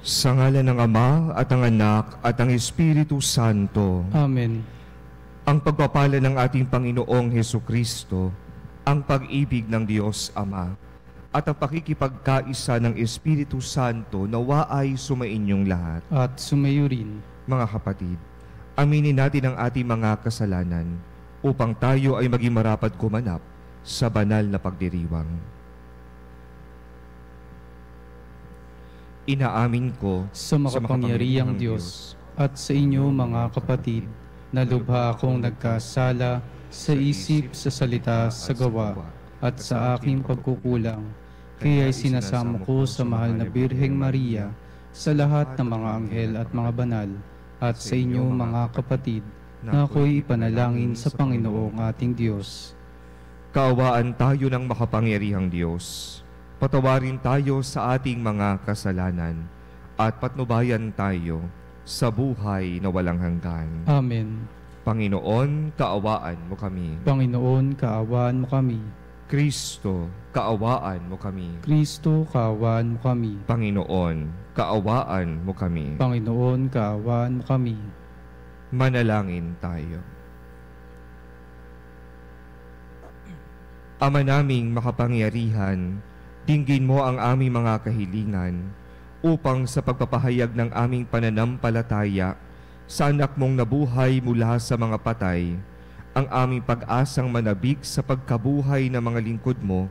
Sa ngalan ng Ama at ng Anak at ng Espiritu Santo. Amen. Ang pagpapala ng ating Panginoong Hesukristo, ang pag-ibig ng Diyos Ama, at ang pakikipagkaisa ng Espiritu Santo nawa ay sumainyong lahat. At sumayo rin. Mga kapatid, aminin natin ang ating mga kasalanan upang tayo ay maging marapat kumanap sa banal na pagdiriwang. Inaamin ko sa makapangyarihang Diyos at sa inyo mga kapatid, na lubha akong nagkasala sa isip, sa salita, sa gawa, at sa aking pagkukulang. Kaya sinasamo ko sa mahal na Birheng Maria, sa lahat ng mga anghel at mga banal, at sa inyo mga kapatid, na ako'y ipanalangin sa Panginoong ating Diyos. Kaawaan tayo ng makapangyarihang Diyos. Patawarin tayo sa ating mga kasalanan at patnubayan tayo sa buhay na walang hanggan. Amen. Panginoon, kaawaan mo kami. Panginoon, kaawaan mo kami. Kristo, kaawaan mo kami. Kristo, kaawaan mo kami. Panginoon, kaawaan mo kami. Panginoon, kaawaan mo kami. Manalangin tayo. Ama naming makapangyarihan, dinggin mo ang aming mga kahilingan upang sa pagpapahayag ng aming pananampalataya sa anak mong nabuhay mula sa mga patay, ang aming pag-asang manabik sa pagkabuhay ng mga lingkod mo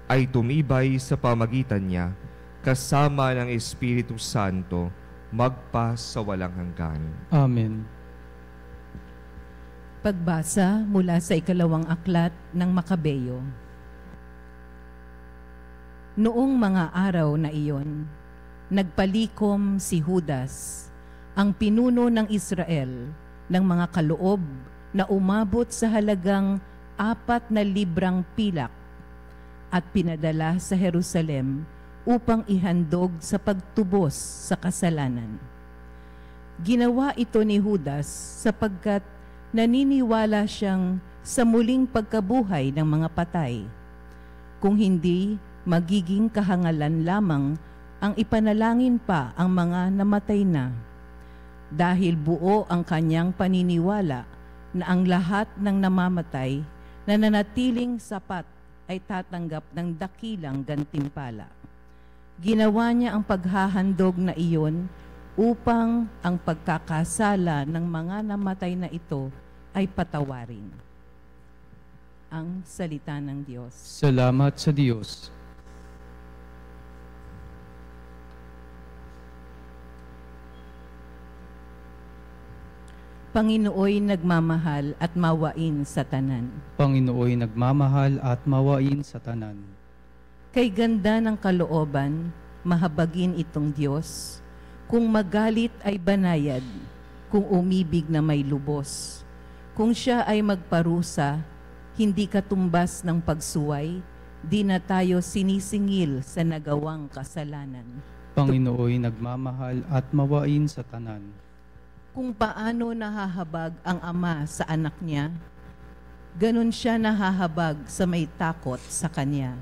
ay tumibay sa pamagitan niya kasama ng Espiritu Santo magpa sa walang hanggan. Amen. Pagbasa mula sa ikalawang aklat ng Makabeyo. Noong mga araw na iyon, nagpalikom si Judas, ang pinuno ng Israel, ng mga kaloob na umabot sa halagang 4 na librang pilak at pinadala sa Jerusalem upang ihandog sa pagtubos sa kasalanan. Ginawa ito ni Judas sapagkat naniniwala siyang sa muling pagkabuhay ng mga patay. Kung hindi, magiging kahangalan lamang ang ipanalangin pa ang mga namatay na. Dahil buo ang kanyang paniniwala na ang lahat ng namamatay na nanatiling sapat ay tatanggap ng dakilang gantimpala. Ginawa niya ang paghahandog na iyon upang ang pagkakasala ng mga namatay na ito ay patawarin. Ang salita ng Diyos. Salamat sa Diyos. Panginooy nagmamahal at mawain sa tanan. Panginooy nagmamahal at mawain sa tanan. Kay ganda ng kalooban, mahabagin itong Diyos. Kung magalit ay banayad, kung umibig na may lubos. Kung siya ay magparusa, hindi katumbas ng pagsuway, di na tayo sinisingil sa nagawang kasalanan. Panginooy nagmamahal at mawain sa tanan. Kung paano nahahabag ang ama sa anak niya, ganun siya nahahabag sa may takot sa kanya.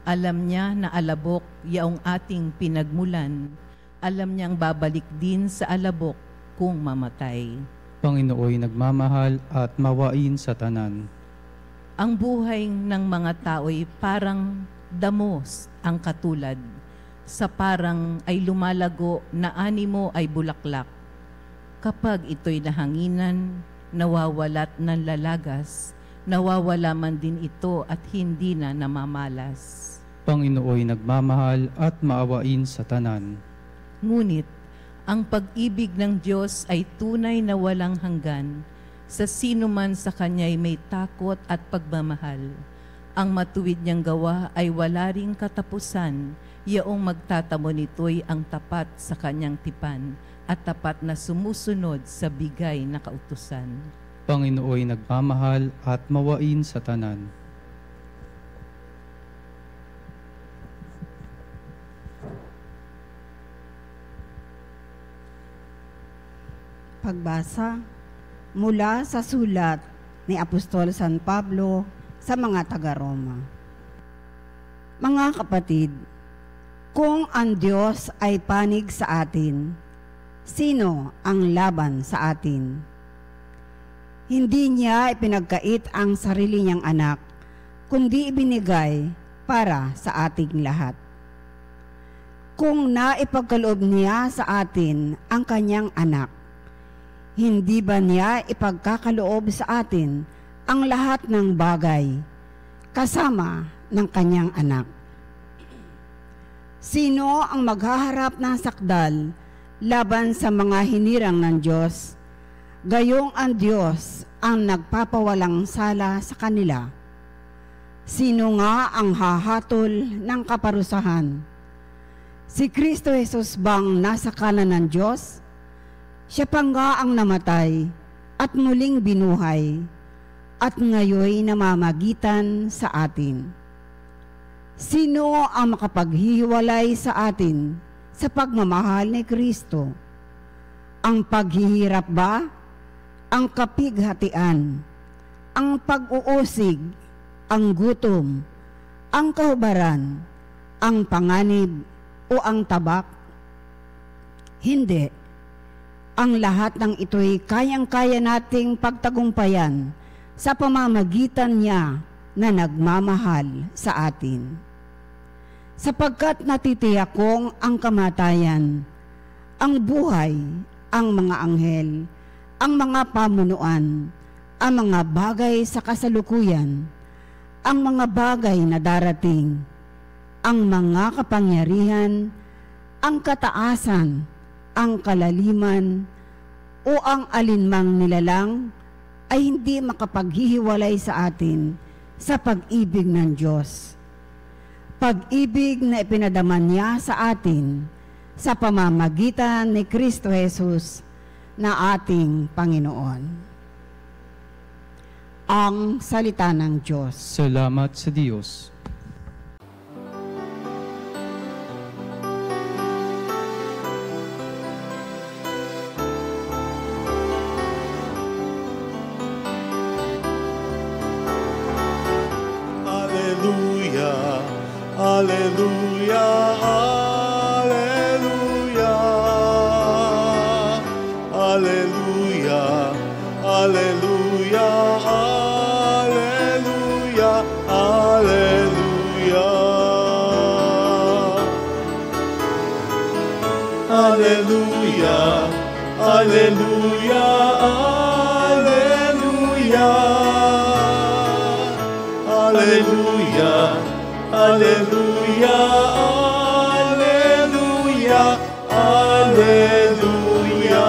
Alam niya na alabok yaong ating pinagmulan, alam niyang babalik din sa alabok kung mamatay. Panginooy nagmamahal at mawain sa tanan. Ang buhay ng mga tao'y parang damos ang katulad, sa parang ay lumalago na animo ay bulaklak. Kapag ito'y nahanginan, nawawalat ng lalagas, nawawala man din ito at hindi na namamalas. Panginooy nagmamahal at maawain sa tanan. Ngunit, ang pag-ibig ng Diyos ay tunay na walang hanggan, sa sino man sa Kanya'y may takot at pagmamahal. Ang matuwid niyang gawa ay wala ring katapusan, yaong magtatamo nito'y ang tapat sa Kanyang tipan, at tapat na sumusunod sa bigay na kautusan. Panginooy nagmamahal at mawain sa tanan. Pagbasa mula sa sulat ni Apostol San Pablo sa mga taga-Roma. Mga kapatid, Kung ang Diyos ay panig sa atin, sino ang laban sa atin? Hindi niya ipinagkait ang sarili niyang anak, kundi ibinigay para sa ating lahat. Kung naipagkaloob niya sa atin ang kanyang anak, hindi ba niya ipagkakaloob sa atin ang lahat ng bagay, kasama ng kanyang anak? Sino ang maghaharap ng sakdal laban sa mga hinirang ng Diyos? Gayong ang Diyos ang nagpapawalang sala sa kanila. Sino nga ang hahatol ng kaparusahan? Si Kristo Jesus bang nasa kanan ng Diyos? Siya pa nga ang namatay at muling binuhay at ngayoy namamagitan sa atin. Sino ang makapaghihiwalay sa atin sa pagmamahal ni Kristo? Ang paghihirap ba? Ang kapighatian? Ang pag-uusig? Ang gutom? Ang kahubaran? Ang panganib? O ang tabak? Hindi. Ang lahat ng ito'y kayang-kaya nating pagtagumpayan sa pamamagitan niya na nagmamahal sa atin. Sapagkat natitiyak kong ang kamatayan, ang buhay, ang mga anghel, ang mga pamunuan, ang mga bagay sa kasalukuyan, ang mga bagay na darating, ang mga kapangyarihan, ang kataasan, ang kalaliman, o ang alinmang nilalang ay hindi makapaghihiwalay sa atin sa pag-ibig ng Diyos. Pag-ibig na ipinadaman niya sa atin sa pamamagitan ni Kristo Jesus na ating Panginoon. Ang salita ng Diyos. Salamat sa Diyos. Alleluia, alleluia, alleluia, alleluia, alleluia, alleluia, alleluia, alleluia, alleluia, alleluia. Alleluia, alleluia, alleluia.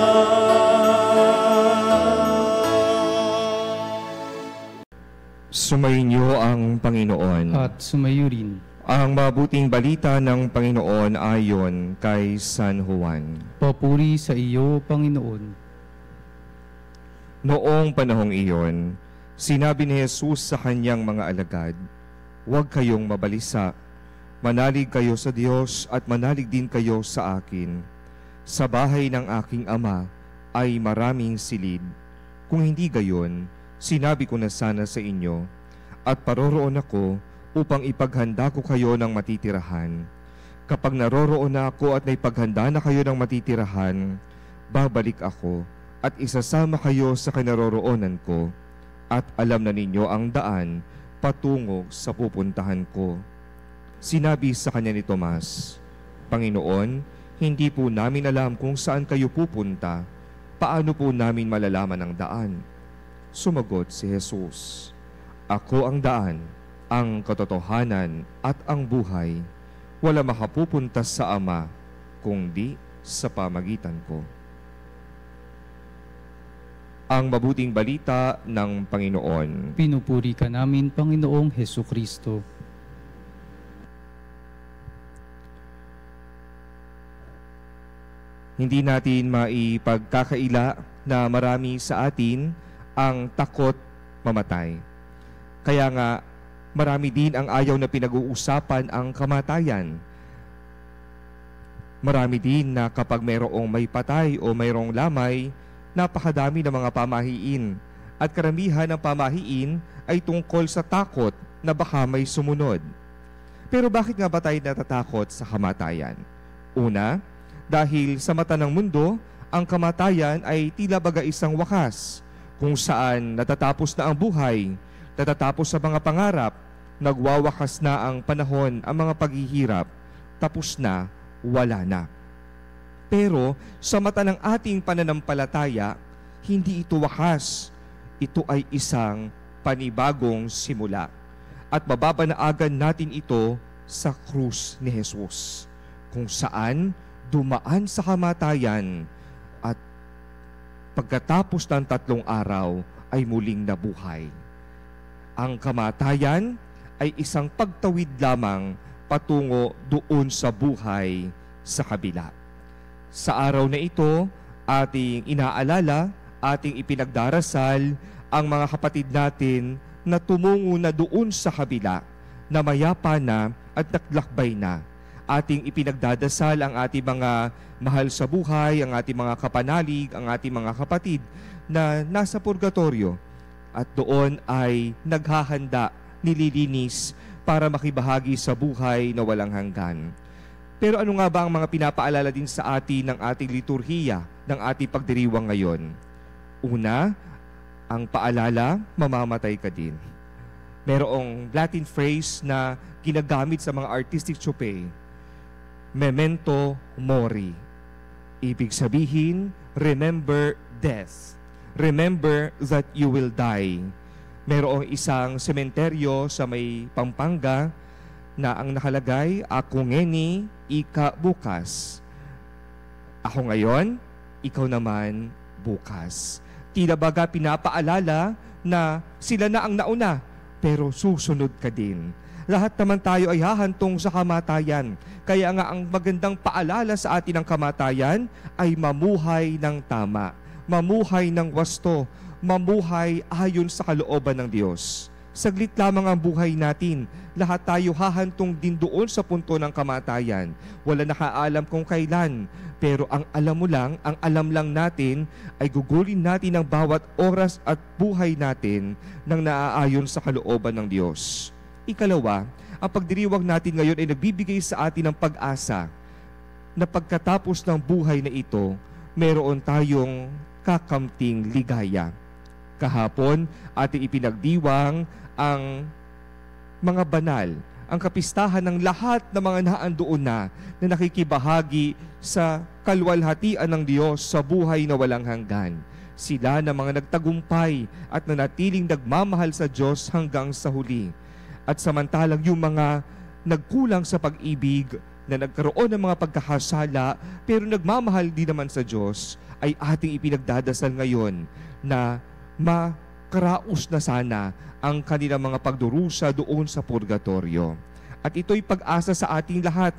Sumainyo ang Panginoon. At sumayo rin. Ang mabuting balita ng Panginoon ayon kay San Juan. Papuri sa iyo, Panginoon. Noong panahong iyon, sinabi ni Jesus sa kanyang mga alagad, "Huwag kayong mabalisa. Manalig kayo sa Diyos at manalig din kayo sa akin. Sa bahay ng aking Ama ay maraming silid. Kung hindi gayon, sinabi ko na sana sa inyo, at paroroon ako upang ipaghanda ko kayo ng matitirahan. Kapag naroroon na ako at naipaghanda na kayo ng matitirahan, babalik ako at isasama kayo sa kinaroroonan ko, at alam na ninyo ang daan patungo sa pupuntahan ko." Sinabi sa kanya ni Tomas, "Panginoon, hindi po namin alam kung saan kayo pupunta. Paano po namin malalaman ang daan?" Sumagot si Jesus, "Ako ang daan, ang katotohanan at ang buhay. Wala makapupunta sa Ama kundi sa pamagitan ko." Ang mabuting balita ng Panginoon. Pinupuri ka namin, Panginoong Hesukristo. Hindi natin maipagkakaila na marami sa atin ang takot mamatay. Kaya nga, marami din ang ayaw na pinag-uusapan ang kamatayan. Marami din na kapag mayroong may patay o mayroong lamay, napakadami ng mga pamahiin, at karamihan ng pamahiin ay tungkol sa takot na baka may sumunod. Pero bakit nga ba tayo natatakot sa kamatayan? Una, dahil sa mata ng mundo, ang kamatayan ay tila baga isang wakas, kung saan natatapos na ang buhay, natatapos sa mga pangarap, nagwawakas na ang panahon, ang mga paghihirap, tapos na, wala na. Pero sa mata ng ating pananampalataya, hindi ito wakas. Ito ay isang panibagong simula. At mababanaagan natin ito sa krus ni Jesus, kung saan dumaan sa kamatayan at pagkatapos ng 3 araw ay muling nabuhay. Ang kamatayan ay isang pagtawid lamang patungo doon sa buhay sa kabila. Sa araw na ito, ating inaalala, ating ipinagdarasal ang mga kapatid natin na tumungo na doon sa kabila, na mayapa na at naglakbay na. Ating ipinagdadasal ang ating mga mahal sa buhay, ang ating mga kapanalig, ang ating mga kapatid na nasa purgatorio at doon ay naghahanda, nililinis para makibahagi sa buhay na walang hanggan. Pero ano nga ba ang mga pinapaalala din sa atin ng ating liturhiya, ng ating pagdiriwang ngayon? Una, ang paalala, mamamatay ka din. Merong Latin phrase na ginagamit sa mga artistic chope, memento mori. Ibig sabihin, remember death. Remember that you will die. Merong isang sementeryo sa may Pampanga na ang nakalagay, ako ngeni, ika bukas. Ako ngayon, ikaw naman bukas. Tila baga pinapaalala na sila na ang nauna, pero susunod ka din. Lahat naman tayo ay hahantong sa kamatayan. Kaya nga ang magandang paalala sa atin ng kamatayan ay mamuhay ng tama, mamuhay ng wasto, mamuhay ayon sa kalooban ng Diyos. Saglit lamang ang buhay natin. Lahat tayo hahantong din doon sa punto ng kamatayan. Wala nakaalam kung kailan. Pero ang alam mo lang, ang alam lang natin ay gugulin natin ang bawat oras at buhay natin nang naaayon sa kalooban ng Diyos. Ikalawa, ang pagdiriwang natin ngayon ay nagbibigay sa atin ng pag-asa na pagkatapos ng buhay na ito, meron tayong kakamting ligaya. Kahapon, ating ipinagdiwang ang mga banal, ang kapistahan ng lahat ng mga naandoon na nakikibahagi sa kalwalhatian ng Diyos sa buhay na walang hanggan. Sila na mga nagtagumpay at nanatiling nagmamahal sa Diyos hanggang sa huli. At samantalang yung mga nagkulang sa pag-ibig, na nagkaroon ng mga pagkakasala, pero nagmamahal din naman sa Diyos, ay ating ipinagdadasal ngayon na makaraos na sana ang kanilang mga pagdurusa doon sa purgatorio. At ito'y pag-asa sa ating lahat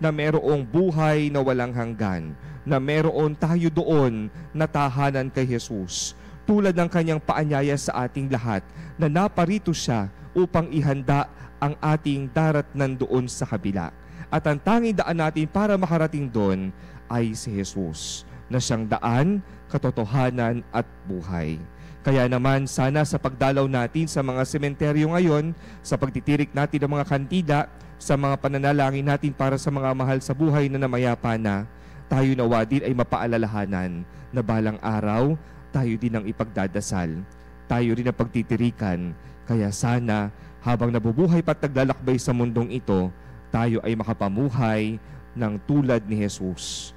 na merong buhay na walang hanggan, na meron tayo doon na tahanan kay Jesus. Tulad ng kanyang paanyaya sa ating lahat na naparito siya upang ihanda ang ating daratnan doon sa kabila. At ang tanging daan natin para makarating doon ay si Jesus, na siyang daan, katotohanan at buhay. Kaya naman sana sa pagdalaw natin sa mga sementeryo ngayon, sa pagtitirik natin ng mga kandila, sa mga pananalangin natin para sa mga mahal sa buhay na namayapa na, tayo nawa din ay mapaalalahanan na balang araw, tayo din ang ipagdadasal. Tayo rin ang pagtitirikan. Kaya sana habang nabubuhay pat naglalakbay sa mundong ito, tayo ay makapamuhay ng tulad ni Jesus.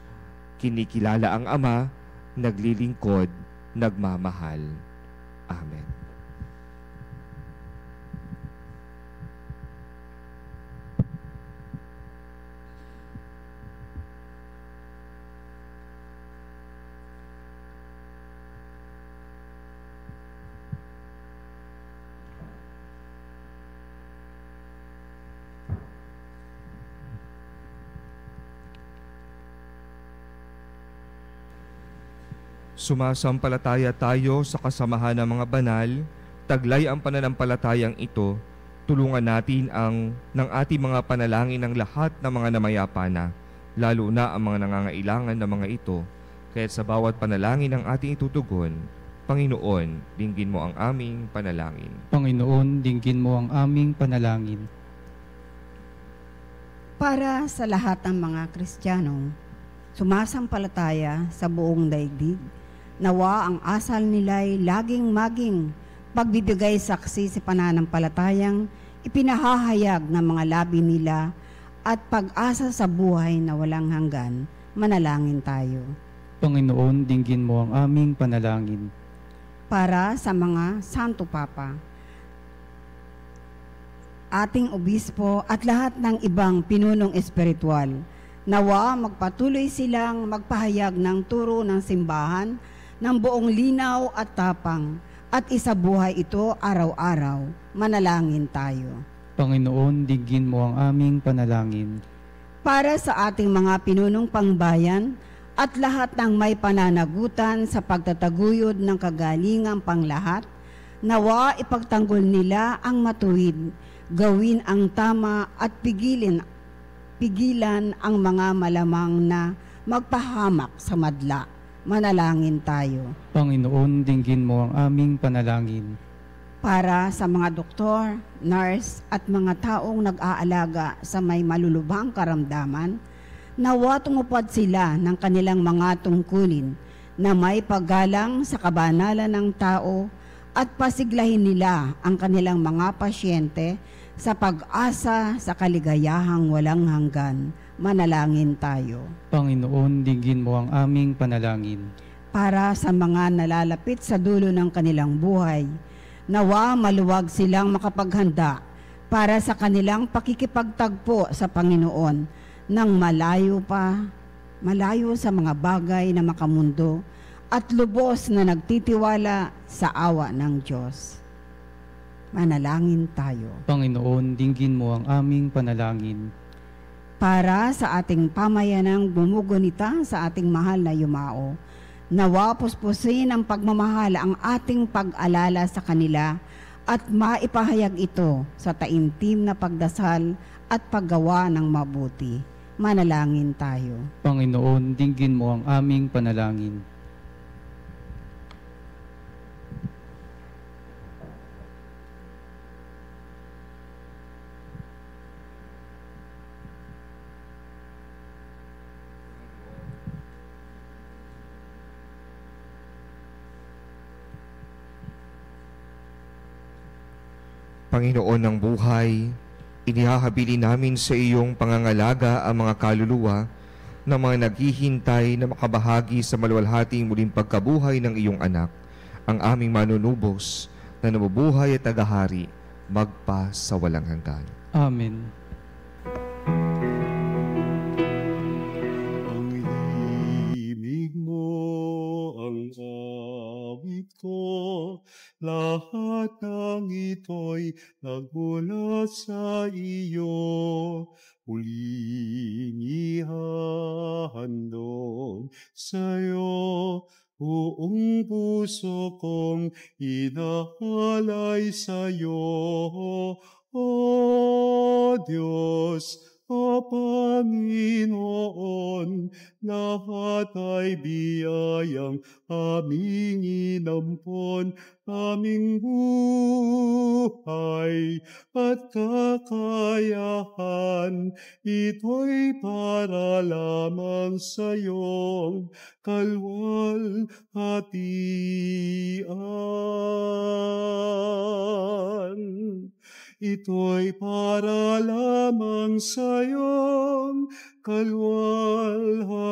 Kinikilala ang Ama, naglilingkod, nagmamahal. Amen. Sumasampalataya tayo sa kasamahan ng mga banal, taglay ang pananampalatayang ito, tulungan natin ng ating mga panalangin ng lahat ng mga namayapa na, lalo na ang mga nangangailangan ng mga ito. Kaya sa bawat panalangin ng ating itutugon, Panginoon, dinggin mo ang aming panalangin. Panginoon, dinggin mo ang aming panalangin. Para sa lahat ng mga Kristiyanong sumasampalataya sa buong daigdig, nawa ang asal nila'y laging maging pagbibigay saksi sa pananampalatayang ipinahahayag ng mga labi nila at pag-asa sa buhay na walang hanggan. Manalangin tayo. Panginoon, dinggin mo ang aming panalangin. Para sa mga Santo Papa, ating obispo at lahat ng ibang pinunong espiritual, nawa magpatuloy silang magpahayag ng turo ng simbahan ng buong linaw at tapang at isabuhay ito araw-araw. Manalangin tayo. Panginoon, dinggin mo ang aming panalangin. Para sa ating mga pinunong pangbayan at lahat ng may pananagutan sa pagtataguyod ng kagalingang panglahat, nawa ipagtanggol nila ang matuwid, gawin ang tama at pigilan ang mga malamang na magpahamak sa madla. Manalangin tayo. Panginoon, dinggin mo ang aming panalangin. Para sa mga doktor, nurse at mga taong nag-aalaga sa may malulubhang karamdaman, nawa tumupad sila ng kanilang mga tungkulin na may paggalang sa kabanalan ng tao at pasiglahin nila ang kanilang mga pasyente sa pag-asa sa kaligayahang walang hanggan. Manalangin tayo. Panginoon, dinggin mo ang aming panalangin. Para sa mga nalalapit sa dulo ng kanilang buhay, nawa maluwag silang makapaghanda para sa kanilang pakikipagtagpo sa Panginoon nang malayo sa mga bagay na makamundo at lubos na nagtitiwala sa awa ng Diyos. Manalangin tayo. Panginoon, dinggin mo ang aming panalangin. Para sa ating pamayanang bumugunita sa ating mahal na yumao, nawa puspusin ang pagmamahal ang ating pag-alala sa kanila at maipahayag ito sa taimtim na pagdasal at paggawa ng mabuti. Manalangin tayo. Panginoon, dinggin mo ang aming panalangin. Panginoon ng buhay, inihahabili namin sa iyong pangangalaga ang mga kaluluwa ng mga naghihintay na makabahagi sa maluwalhating muling pagkabuhay ng iyong anak, ang aming manunubos na nabubuhay at tagahari magpa sa walang hanggan. Amen. Ang himig mo ang awit ko, lahat ng ito'y nagmula sa iyo. Muling ihahandog sa'yo, buong puso kong inaalay sa'yo. O Diyos, O Panginoon, lahat ay biyayang aming inampon, aming buhay at kakayahan. Ito'y para lamang sa iyong kalwalhatian. Ito'y para lamang sa iyong kalwalhatian.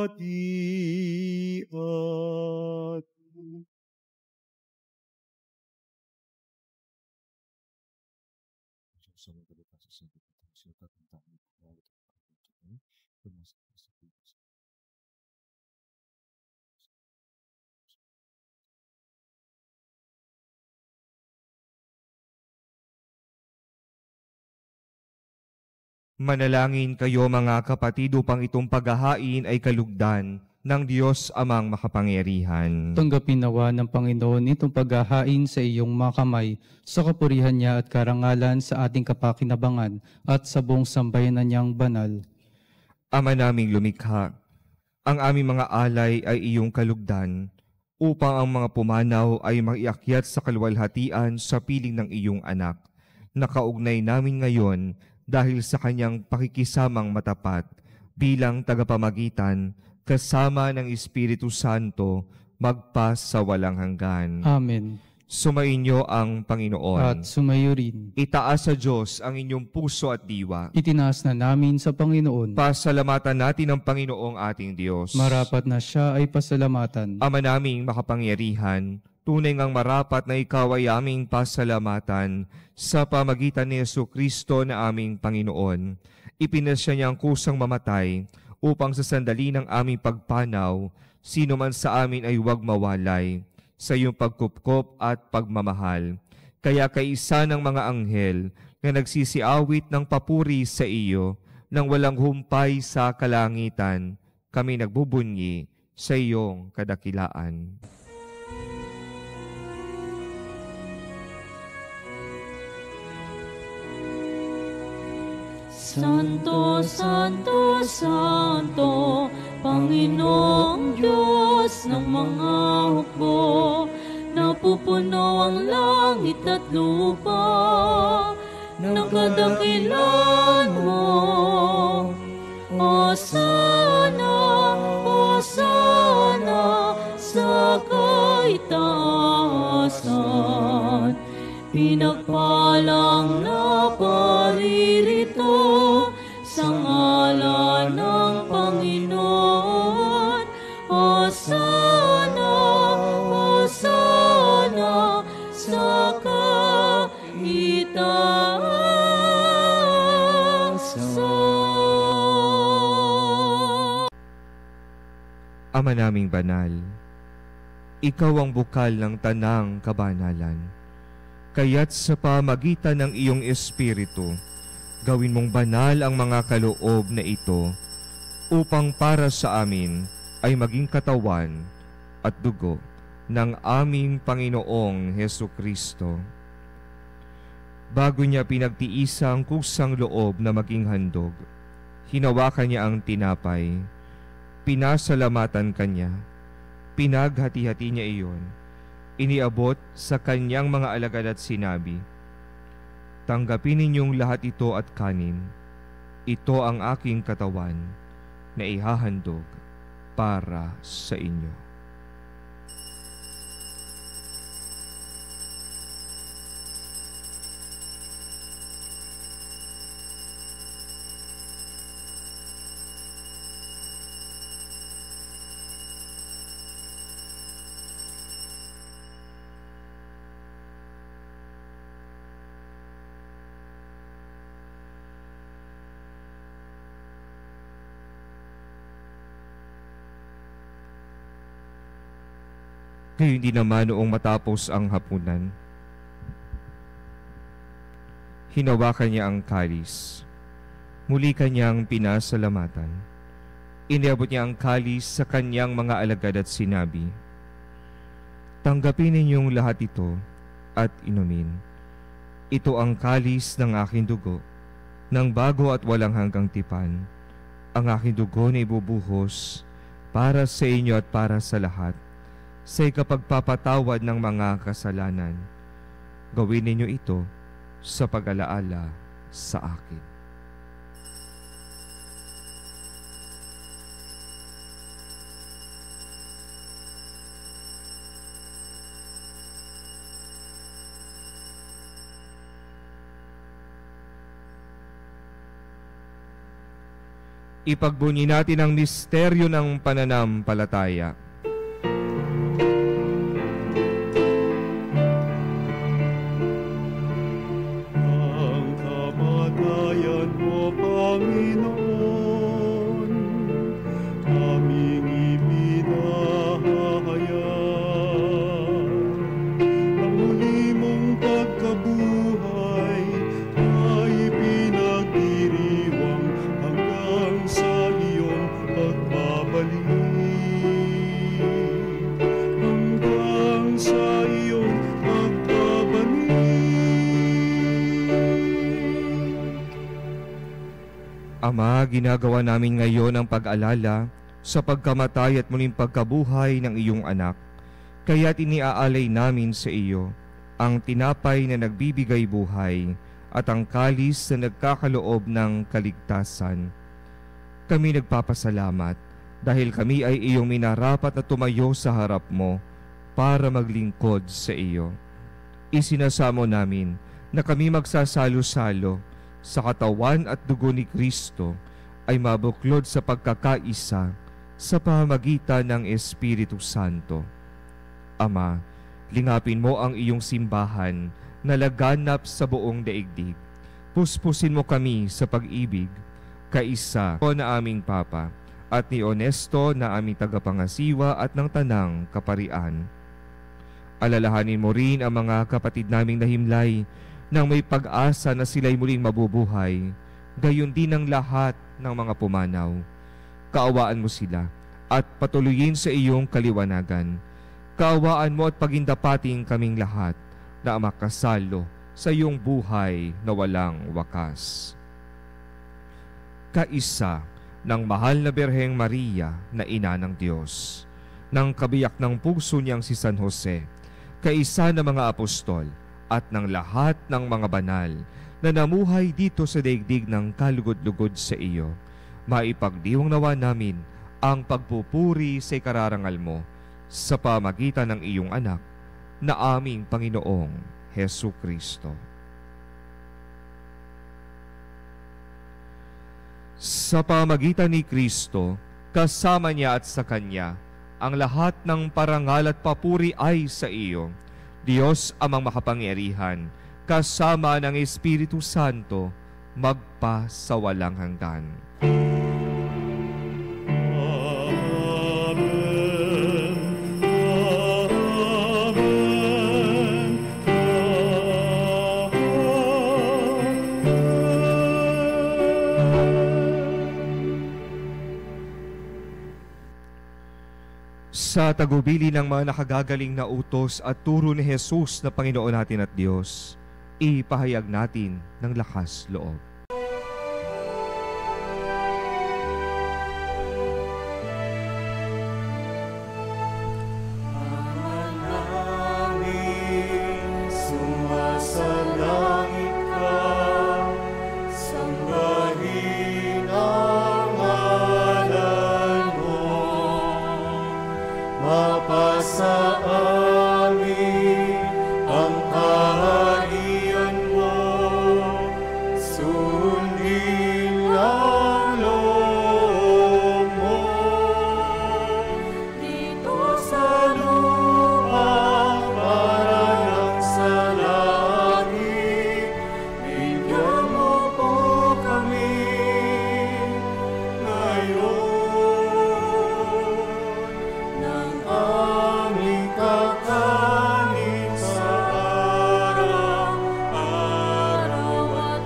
Manalangin kayo mga kapatid upang itong paghahain ay kalugdan ng Diyos amang makapangyarihan. Tanggapin nawa ng Panginoon itong paghahain sa iyong mga kamay sa kapurihan niya at karangalan sa ating kapakinabangan at sa buong sambayanan niyang banal. Ama naming lumikha, ang aming mga alay ay iyong kalugdan upang ang mga pumanaw ay maiakyat sa kalwalhatian sa piling ng iyong anak. Nakaugnay namin ngayon dahil sa kanyang pakikisamang matapat bilang tagapamagitan kasama ng Espiritu Santo magpa sa walang hanggan. Amen. Sumainyo ang Panginoon. At sumayo rin. Itaas sa Diyos ang inyong puso at diwa. Itinaas na namin sa Panginoon. Pasalamatan natin ang Panginoong ating Diyos. Marapat na siya ay pasalamatan. Ama naming makapangyarihan, tunay ngang marapat na ikaw ay aming pasalamatan sa pamagitan ni Jesucristo na aming Panginoon. Ipinasya niya ang kusang mamatay upang sa sandali ng aming pagpanaw, sino man sa amin ay huwag mawalay sa iyong pagkupkop at pagmamahal. Kaya kaisa ng mga anghel na nagsisiawit ng papuri sa iyo nang walang humpay sa kalangitan, kami nagbubunyi sa iyong kadakilaan. Santo, Santo, Santo, Panginoong Diyos ng mga hukbo, napupuno ang langit at lupa ng kadakilan mo. Hosana, Hosana sa kaitaasan, pinagpalang na paririto sa ngalan ng Panginoon. Hosana, Hosana sa kaitaasan. Ama naming banal, ikaw ang bukal ng tanang kabanalan. Kaya't sa pamagitan ng iyong Espiritu, gawin mong banal ang mga kaloob na ito upang para sa amin ay maging katawan at dugo ng aming Panginoong Hesukristo. Bago niya pinagtiisa ang kusang loob na maging handog, hinawakan niya ang tinapay, pinasalamatan kanya, pinaghati-hati niya iyon, iniabot sa kanyang mga alagad at sinabi, "Tanggapin ninyong lahat ito at kanin. Ito ang aking katawan na ihahandog para sa inyo." Gayon din naman noong matapos ang hapunan, hinawakan niya ang kalis. Muli kanyang pinasalamatan. Iniabot niya ang kalis sa kanyang mga alagad at sinabi, "Tanggapin ninyong lahat ito at inumin. Ito ang kalis ng aking dugo, ng bago at walang hanggang tipan. Ang aking dugo na ibubuhos para sa inyo at para sa lahat, sa ikapagpapatawad ng mga kasalanan. Gawin ninyo ito sa pag-alaala sa akin." Ipagbunyi natin ang misteryo ng pananampalataya. Ang kamatayan mo, Panginoon, aming ipinahayag. Ang muli mong pagkabuhay ay pinagdiriwang hanggang sa iyong pagbabalik. Hanggang sa iyong pagbabalik. Ama, ginagawa namin ngayon ang pag-alala sa pagkamatay at muling pagkabuhay ng iyong anak. Kaya't iniaalay namin sa iyo ang tinapay na nagbibigay buhay at ang kalis na nagkakaloob ng kaligtasan. Kami nagpapasalamat dahil kami ay iyong minarapat na tumayo sa harap mo para maglingkod sa iyo. Isinasamo namin na kami magsasalo-salo sa katawan at dugo ni Kristo ay mabuklod sa pagkakaisa sa pamamagitan ng Espiritu Santo. Ama, lingapin mo ang iyong simbahan na laganap sa buong daigdig. Puspusin mo kami sa pag-ibig, kaisa o na aming Papa, at ni Onesto na aming tagapangasiwa at ng tanang kaparian. Alalahanin mo rin ang mga kapatid naming nahimlay nang may pag-asa na sila'y muling mabubuhay, gayon din ang lahat ng mga pumanaw. Kaawaan mo sila at patuloyin sa iyong kaliwanagan. Kaawaan mo at pagindapating kaming lahat na makasalo sa iyong buhay na walang wakas. Kaisa ng mahal na Birheng Maria na ina ng Diyos, ng kabiyak ng puso niyang si San Jose, kaisa ng mga apostol at ng lahat ng mga banal na namuhay dito sa daigdig ng kalugod-lugod sa iyo, maipagdiwang nawa namin ang pagpupuri sa ikararangal mo sa pamagitan ng iyong anak na aming Panginoong Hesu Kristo. Sa pamagitan ni Kristo, kasama niya at sa Kanya, ang lahat ng parangal at papuri ay sa iyo, Diyos amang makapangyarihan, kasama ng Espiritu Santo, magpa sa walang hanggan. Sa tagubili ng mga nakagagaling na utos at turo ni Jesus na Panginoon natin at Diyos, ipahayag natin ng lakas loob. Sumasalangit ka, sambahin ang ngalan mo. Mapasa amin ang kaharian mo, sundin ang loob mo. Dito sa lupa para ng sa langit, bigyan mo po kami ngayon ng aming kakanin sa araw-araw at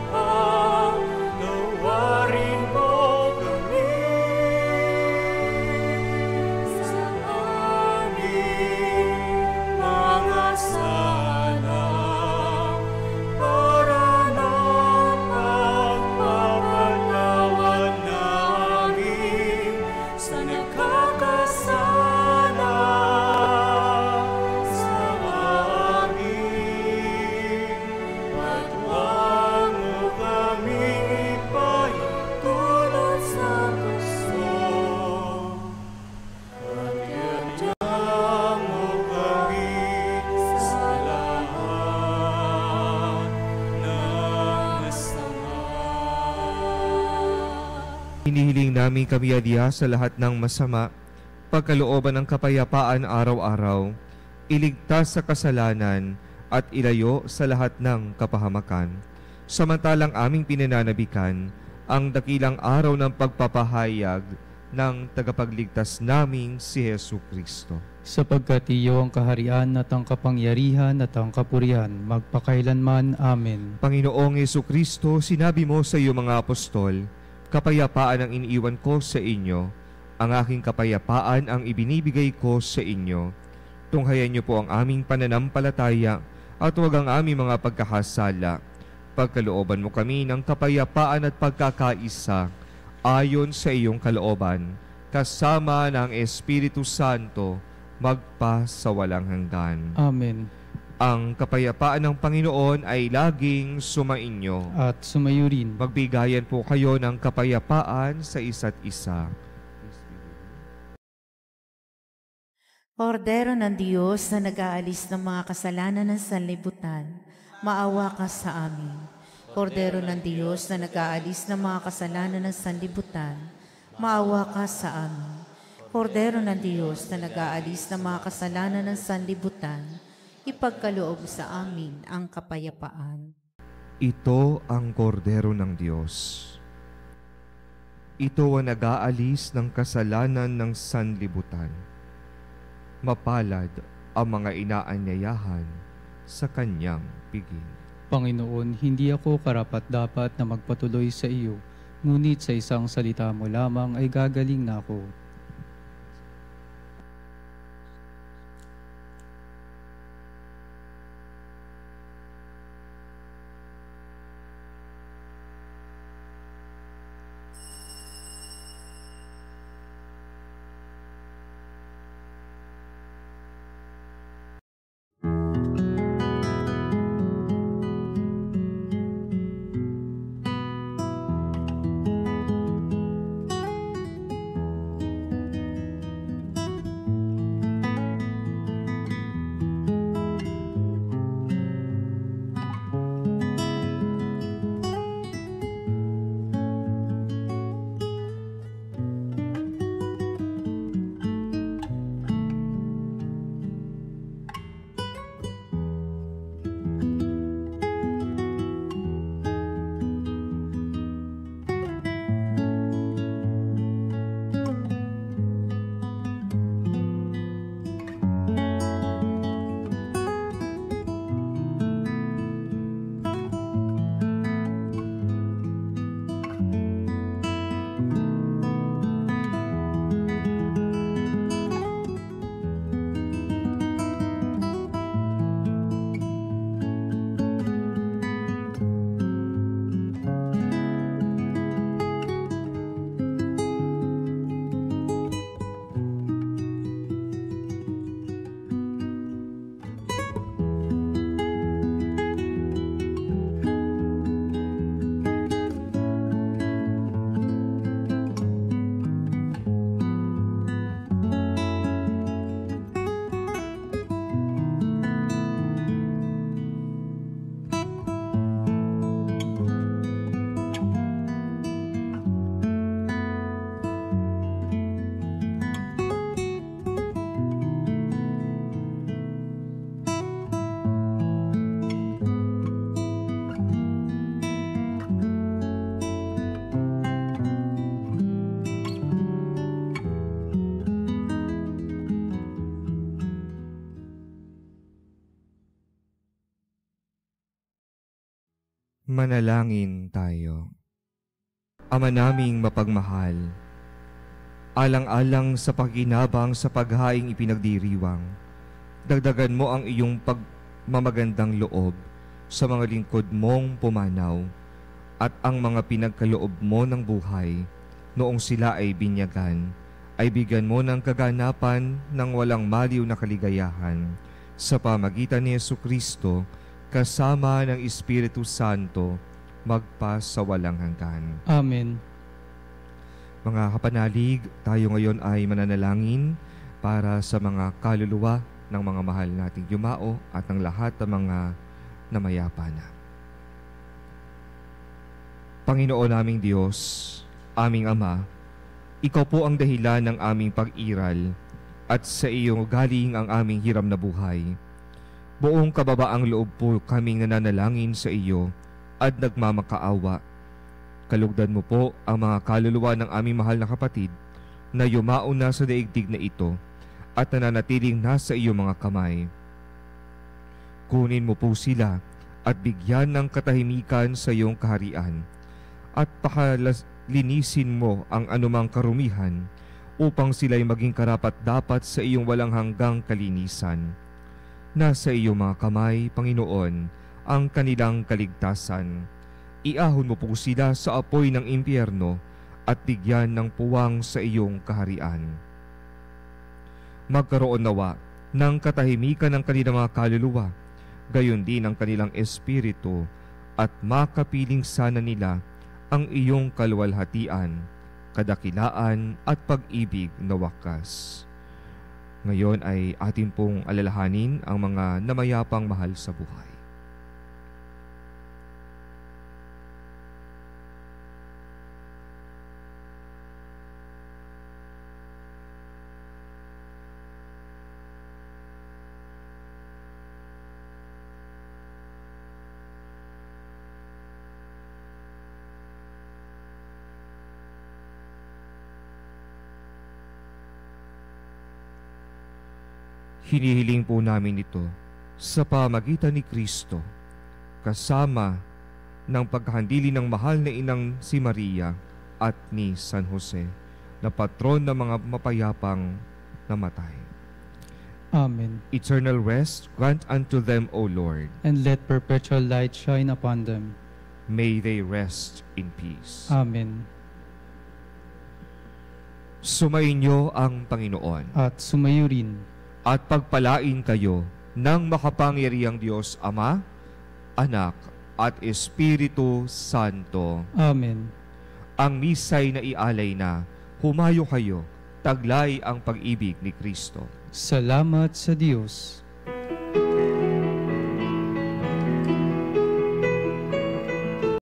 paglawarin mo kami sa aming mga sala para na pagpapatawad namin sa nagkakasala sa amin. At huwag mo kaming ipahintulot sa gusto, at iadya mo kami sa lahat ng masama. Hinihiling namin kami adya sa lahat ng masama, pagkalooban ng kapayapaan araw-araw, iligtas sa kasalanan at ilayo sa lahat ng kapahamakan. Samantalang aming pinananabikan ang dakilang araw ng pagpapahayag ng tagapagligtas naming si Hesu Kristo. Sapagkat iyo ang kaharian at ang kapangyarihan at ang kapurihan, magpakailanman. Amen. Panginoong Hesu Kristo, sinabi mo sa iyo mga apostol, kapayapaan ang iniiwan ko sa inyo, ang aking kapayapaan ang ibinibigay ko sa inyo. Tunghayan niyo po ang aming pananampalataya at huwag ang aming mga pagkakasala. Pagkalooban mo kami ng kapayapaan at pagkakaisa ayon sa iyong kalooban, kasama ng Espiritu Santo, magpa sa walang hanggan. Amen. Ang kapayapaan ng Panginoon ay laging sumainyo. At sumayo rin. Magbigayan po kayo ng kapayapaan sa isa't isa. Kordero ng Diyos na nag-aalis ng mga kasalanan ng sanlibutan, maawa ka sa amin. Kordero ng Diyos na nag-aalis ng mga kasalanan ng sanlibutan, maawa ka sa amin. Kordero ng Diyos na nag-aalis ng mga kasalanan ng sanlibutan, ipagkaloob sa amin ang kapayapaan. Ito ang kordero ng Diyos. Ito ang nag-aalis ng kasalanan ng sanlibutan. Mapalad ang mga inaanyayahan sa kanyang piging. Panginoon, hindi ako karapat-dapat na magpatuloy sa iyo, ngunit sa isang salita mo lamang ay gagaling na ako. Manalangin tayo. Ama naming mapagmahal, alang-alang sa paginabang sa paghaing ipinagdiriwang, dagdagan mo ang iyong pagmamagandang loob sa mga lingkod mong pumanaw at ang mga pinagkaloob mo ng buhay noong sila ay binyagan, ay bigyan mo ng kaganapan ng walang maliw na kaligayahan sa pamagitan ni Jesucristo kasama ng Espiritu Santo, magpa sa walang hanggan. Amen. Mga kapanalig, tayo ngayon ay mananalangin para sa mga kaluluwa ng mga mahal nating yumao at ng lahat ng mga namayapa na. Panginoon naming Diyos, aming Ama, Ikaw po ang dahilan ng aming pag-iral at sa iyo galing ang aming hiram na buhay. Buong kababaang loob po kaming nananalangin sa iyo at nagmamakaawa. Kalugdan mo po ang mga kaluluwa ng aming mahal na kapatid na yumao na sa daigdig na ito at nananatiling nasa iyong mga kamay. Kunin mo po sila at bigyan ng katahimikan sa iyong kaharian at pakalinisin mo ang anumang karumihan upang sila'y maging karapat-dapat sa iyong walang hanggang kalinisan. Nasa iyong mga kamay, Panginoon, ang kanilang kaligtasan. Iahon mo po sila sa apoy ng impyerno at bigyan ng puwang sa iyong kaharian. Magkaroon nawa ng katahimikan ng kanilang mga kaluluwa gayon din ang kanilang espiritu, at makapiling sana nila ang iyong kaluwalhatian, kadakilaan at pag-ibig na wakas. Ngayon ay atin pong alalahanin ang mga namayapang mahal sa buhay. Hinihiling po namin ito sa pamagitan ni Kristo, kasama ng paghahandili ng mahal na inang si Maria at ni San Jose, na patron ng mga mapayapang namatay. Amen. Eternal rest grant unto them, O Lord. And let perpetual light shine upon them. May they rest in peace. Amen. Sumainyo ang Panginoon. At sumayo rin. At pagpalain kayo ng makapangyarihang Diyos Ama, Anak, at Espiritu Santo. Amen. Ang misay na ialay na, humayo kayo, taglay ang pag-ibig ni Kristo. Salamat sa Diyos.